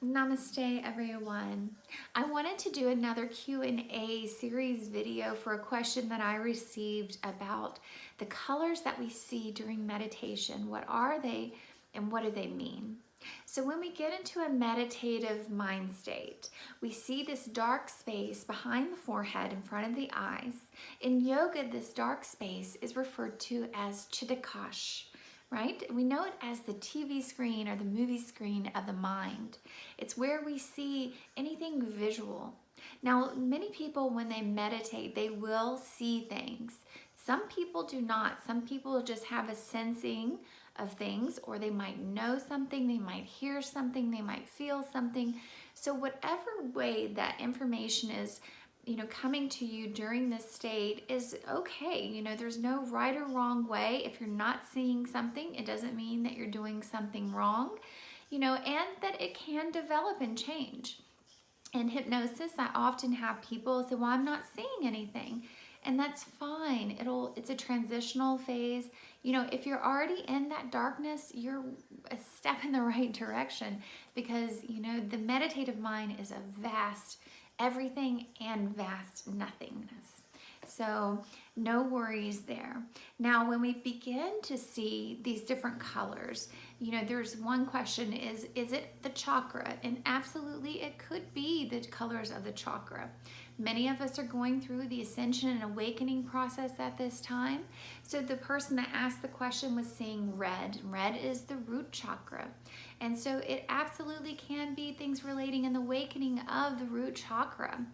Namaste everyone. I wanted to do another Q&A series video for a question that I received about the colors that we see during meditation. What are they and what do they mean? So when we get into a meditative mind state, we see this dark space behind the forehead in front of the eyes. In yoga, this dark space is referred to as Chittakash. Right? We know it as the TV screen or the movie screen of the mind. It's where we see anything visual. Now, many people, when they meditate, they will see things. Some people do not. Some people just have a sensing of things, or they might know something, they might hear something, they might feel something. So whatever way that information is coming to you during this state is okay. There's no right or wrong way. If you're not seeing something, it doesn't mean that you're doing something wrong, and that it can develop and change. In hypnosis, I often have people say, well, I'm not seeing anything. And that's fine. It's a transitional phase. If you're already in that darkness, you're a step in the right direction because, the meditative mind is a vast everything and vast nothingness. So no worries there. Now, when we begin to see these different colors, there's one question is it the chakra? And absolutely, it could be the colors of the chakra. Many of us are going through the ascension and awakening process at this time. So the person that asked the question was seeing red. Red is the root chakra. And so it absolutely can be things relating in the awakening of the root chakra.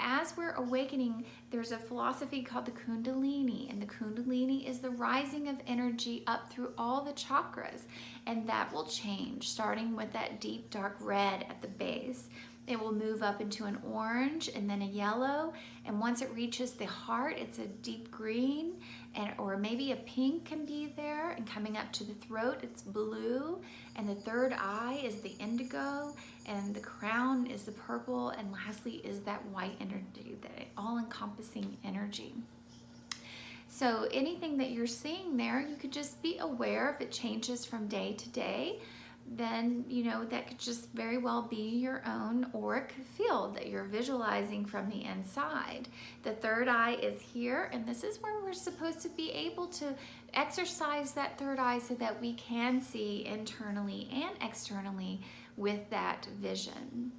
As we're awakening, there's a philosophy called the Kundalini, and the Kundalini is the rising of energy up through all the chakras, and that will change, starting with that deep dark red at the base. It will move up into an orange and then a yellow, and once it reaches the heart, it's a deep green, or maybe a pink can be there, and coming up to the throat, it's blue, and the third eye is the indigo, and the crown is the purple, and lastly is that white energy, that all-encompassing energy. So anything that you're seeing there, you could just be aware if it changes from day to day. Then, that could just very well be your own auric field that you're visualizing from the inside. The third eye is here, and this is where we're supposed to be able to exercise that third eye so that we can see internally and externally with that vision.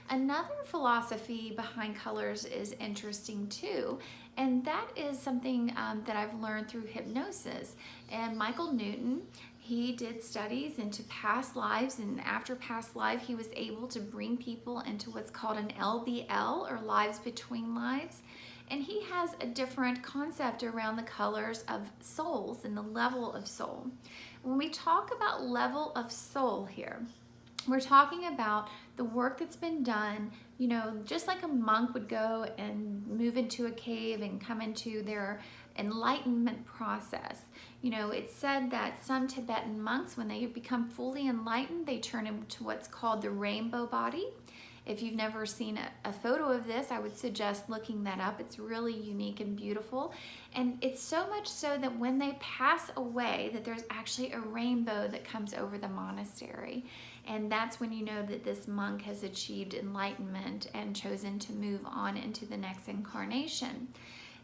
Another philosophy behind colors is interesting too, and that is something that I've learned through hypnosis. And Michael Newton, he did studies into past lives, and after past life, he was able to bring people into what's called an LBL, or lives between lives. And he has a different concept around the colors of souls and the level of soul. When we talk about level of soul here, we're talking about the work that's been done, just like a monk would go and move into a cave and come into their enlightenment process. It's said that some Tibetan monks, when they become fully enlightened, they turn into what's called the rainbow body. If you've never seen a photo of this, I would suggest looking that up. It's really unique and beautiful. And it's so much so that when they pass away, that there's actually a rainbow that comes over the monastery. And that's when you know that this monk has achieved enlightenment and chosen to move on into the next incarnation.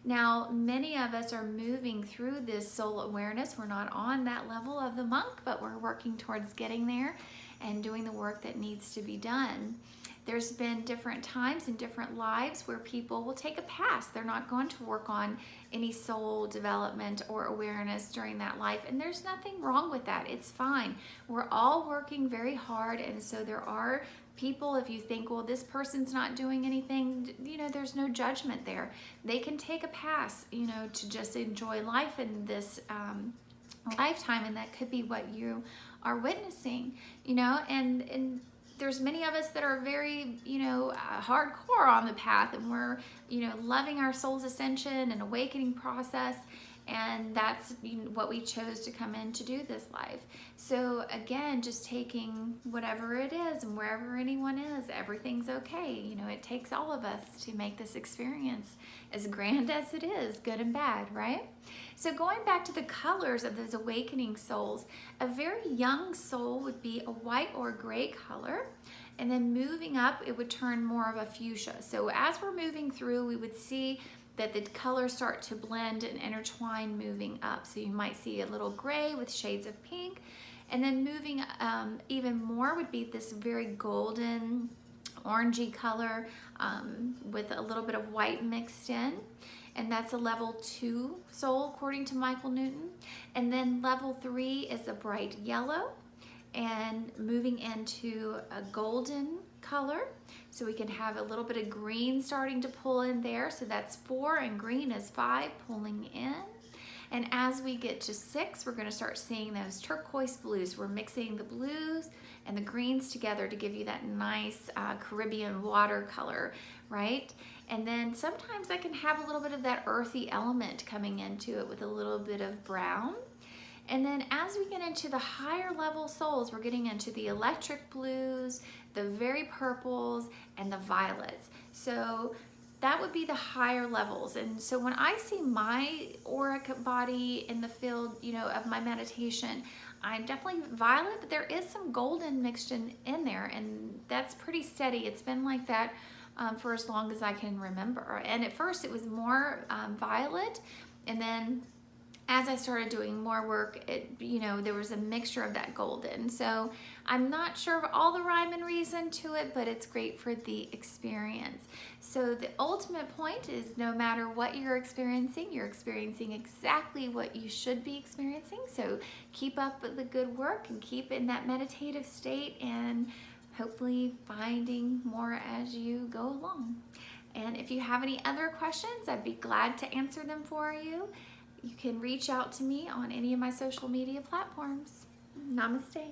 Now, many of us are moving through this soul awareness. We're not on that level of the monk, but we're working towards getting there and doing the work that needs to be done. There's been different times in different lives where people will take a pass. They're not going to work on any soul development or awareness during that life, and there's nothing wrong with that. It's fine. We're all working very hard, and so there are people, if you think, well, this person's not doing anything, there's no judgment there. They can take a pass, to just enjoy life in this lifetime, and that could be what you are witnessing, and there's many of us that are very, hardcore on the path, and we're, loving our soul's ascension and awakening process. And that's what we chose to come in to do this life. So again, just taking whatever it is and wherever anyone is, everything's okay. You know, it takes all of us to make this experience as grand as it is, good and bad, right? So going back to the colors of those awakening souls, a very young soul would be a white or gray color. And then moving up, it would turn more of a fuchsia. So as we're moving through, we would see that the colors start to blend and intertwine moving up. So you might see a little gray with shades of pink. And then moving even more would be this very golden, orangey color with a little bit of white mixed in. And that's a level 2 soul according to Michael Newton. And then level 3 is a bright yellow, and moving into a golden color. So we can have a little bit of green starting to pull in there. So that's 4, and green is 5 pulling in. And as we get to 6, we're going to start seeing those turquoise blues. We're mixing the blues and the greens together to give you that nice Caribbean watercolor, right? And then sometimes I can have a little bit of that earthy element coming into it with a little bit of brown. And then as we get into the higher level souls, we're getting into the electric blues, the very purples, and the violets. So that would be the higher levels. And so when I see my auric body in the field, you know, of my meditation, I'm definitely violet, but there is some golden mixed in there, and that's pretty steady. It's been like that for as long as I can remember. And at first it was more violet, and then as I started doing more work, there was a mixture of that golden. So I'm not sure of all the rhyme and reason to it, but it's great for the experience. So the ultimate point is no matter what you're experiencing exactly what you should be experiencing. So keep up with the good work and keep in that meditative state, and hopefully finding more as you go along. And if you have any other questions, I'd be glad to answer them for you. You can reach out to me on any of my social media platforms. Namaste.